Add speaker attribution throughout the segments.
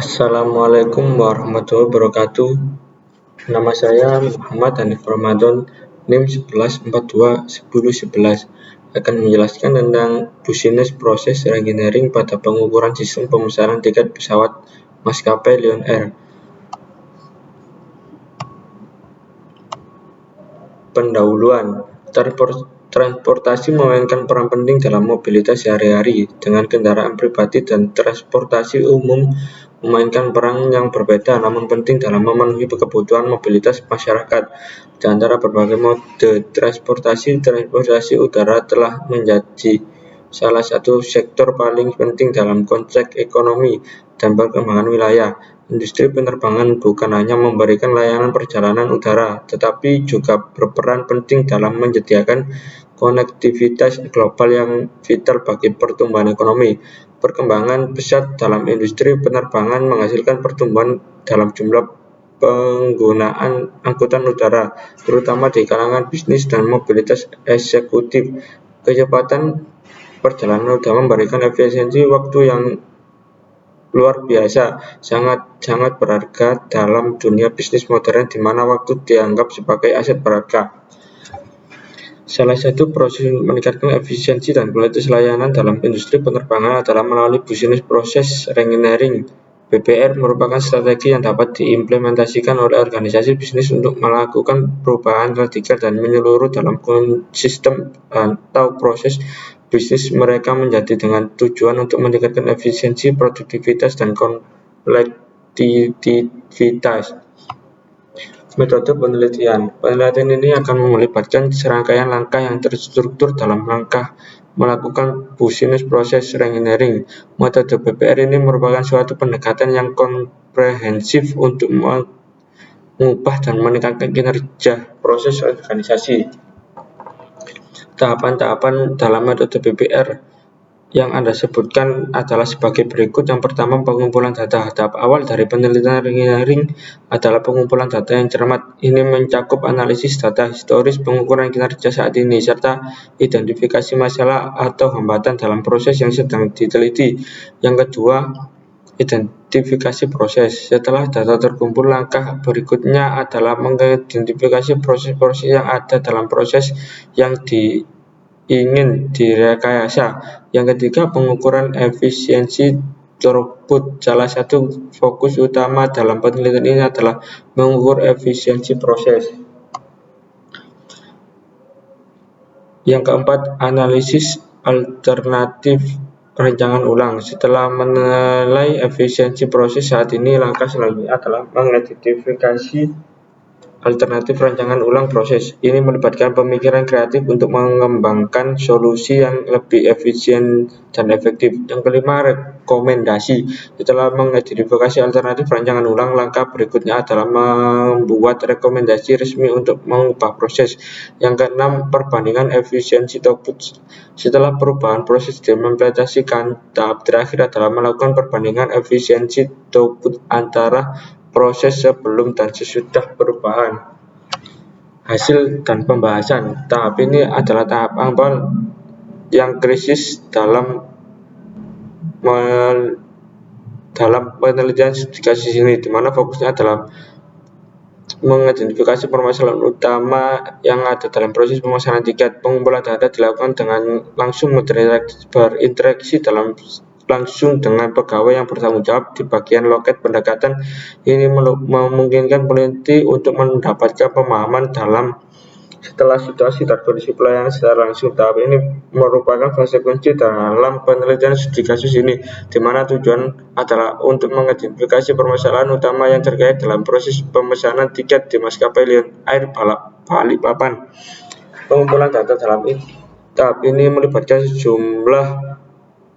Speaker 1: Assalamualaikum warahmatullahi wabarakatuh. Nama saya Muhammad Hanif Ramadan, NIM 11421011, akan menjelaskan tentang Business Process Engineering pada pengukuran sistem pemesanan tiket pesawat maskapai Lion Air. Pendahuluan. Transportasi memainkan peran penting dalam mobilitas sehari-hari. Dengan kendaraan pribadi dan transportasi umum memainkan peran yang berbeda namun penting dalam memenuhi kebutuhan mobilitas masyarakat. Di antara berbagai mode transportasi udara telah menjadi salah satu sektor paling penting dalam konteks ekonomi dan perkembangan wilayah. Industri penerbangan bukan hanya memberikan layanan perjalanan udara, tetapi juga berperan penting dalam menyediakan konektivitas global yang vital bagi pertumbuhan ekonomi. Perkembangan pesat dalam industri penerbangan menghasilkan pertumbuhan dalam jumlah penggunaan angkutan udara, terutama di kalangan bisnis dan mobilitas eksekutif. Kecepatan perjalanan udara memberikan efisiensi waktu yang luar biasa, sangat berharga dalam dunia bisnis modern di mana waktu dianggap sebagai aset berharga. Salah satu proses meningkatkan efisiensi dan kualitas layanan dalam industri penerbangan adalah melalui Business Process Engineering. BPR merupakan strategi yang dapat diimplementasikan oleh organisasi bisnis untuk melakukan perubahan radikal dan menyeluruh dalam sistem atau proses bisnis mereka menjadi dengan tujuan untuk meningkatkan efisiensi, produktivitas, dan konektivitas. Metode penelitian. Penelitian ini akan melibatkan serangkaian langkah yang terstruktur dalam rangka melakukan Business Process Engineering. Metode BPR ini merupakan suatu pendekatan yang komprehensif untuk mengubah dan meningkatkan kinerja proses organisasi. Tahapan-tahapan dalam metode BPR yang Anda sebutkan adalah sebagai berikut. Yang pertama, pengumpulan data. Tahap awal dari penelitian engineering adalah pengumpulan data yang cermat. Ini mencakup analisis data historis, pengukuran kinerja saat ini, serta identifikasi masalah atau hambatan dalam proses yang sedang diteliti. Yang kedua, identifikasi proses. Setelah data terkumpul, langkah berikutnya adalah mengidentifikasi proses-proses yang ada dalam proses yang ingin direkayasa. Yang ketiga, pengukuran efisiensi throughput. Salah satu fokus utama dalam penelitian ini adalah mengukur efisiensi proses. Yang keempat, analisis alternatif rancangan ulang. Setelah menilai efisiensi proses saat ini, langkah selanjutnya adalah mengidentifikasi alternatif rancangan ulang proses. Ini melibatkan pemikiran kreatif untuk mengembangkan solusi yang lebih efisien dan efektif. Yang kelima, rekomendasi. Setelah mengidentifikasi alternatif rancangan ulang, langkah berikutnya adalah membuat rekomendasi resmi untuk mengubah proses. Yang keenam, perbandingan efisiensi throughput. Setelah perubahan proses diimplementasikan, tahap terakhir adalah melakukan perbandingan efisiensi throughput antara proses sebelum dan sesudah perubahan. Hasil dan pembahasan. Tahap ini adalah tahap awal yang kritis dalam penelitian kasus ini, di mana fokusnya adalah mengidentifikasi permasalahan utama yang ada dalam proses pemesanan tiket. Pengumpulan data dilakukan dengan langsung berinteraksi langsung dengan pegawai yang bertanggung jawab di bagian loket pendekatan. Ini memungkinkan peneliti untuk mendapatkan pemahaman dalam setelah situasi dan kondisi pelayanan secara langsung. Tahap ini merupakan fase kunci dalam penelitian studi kasus ini, di mana tujuan adalah untuk mengidentifikasi permasalahan utama yang terkait dalam proses pemesanan tiket di maskapai Lion Air Balikpapan. Pengumpulan data dalam tahap ini melibatkan sejumlah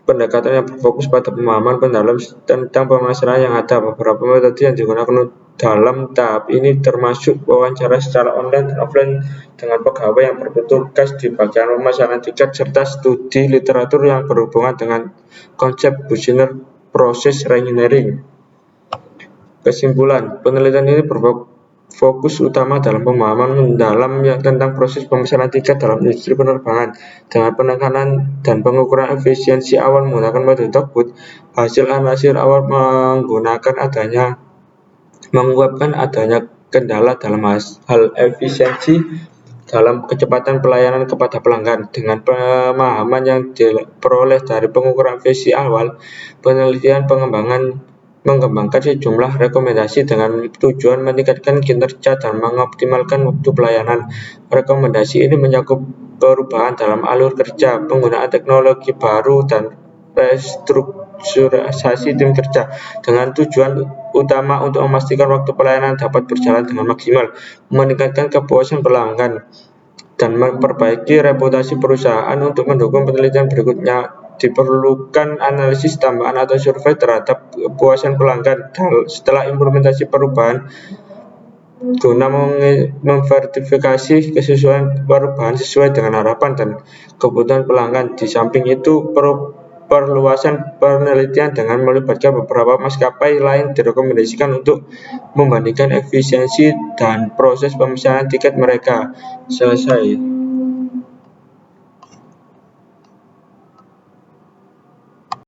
Speaker 1: pendekatan yang berfokus pada pemahaman mendalam tentang permasalahan yang ada. Beberapa metode yang digunakan dalam tahap ini termasuk wawancara secara online dan offline dengan pegawai yang bertugas di bagian pemesanan tiket, serta studi literatur yang berhubungan dengan konsep Business Process Engineering. Kesimpulan, penelitian ini berfokus fokus utama dalam pemahaman mendalam tentang proses pemesanan tiket dalam industri penerbangan. Dengan penekanan dan pengukuran efisiensi awal menggunakan metode Togwood, hasil analisis awal menguapkan adanya kendala dalam hal efisiensi dalam kecepatan pelayanan kepada pelanggan. Dengan pemahaman yang diperoleh dari pengukuran efisiensi awal, penelitian mengembangkan sejumlah rekomendasi dengan tujuan meningkatkan kinerja dan mengoptimalkan waktu pelayanan. Rekomendasi ini mencakup perubahan dalam alur kerja, penggunaan teknologi baru, dan restrukturisasi tim kerja, dengan tujuan utama untuk memastikan waktu pelayanan dapat berjalan dengan maksimal, meningkatkan kepuasan pelanggan, dan memperbaiki reputasi perusahaan. Untuk mendukung penelitian berikutnya, diperlukan analisis tambahan atau survei terhadap kepuasan pelanggan setelah implementasi perubahan guna memverifikasi kesesuaian perubahan sesuai dengan harapan dan kebutuhan pelanggan. Di samping itu, perluasan penelitian dengan melibatkan beberapa maskapai lain direkomendasikan untuk membandingkan efisiensi dan proses pemesanan tiket mereka. Selesai.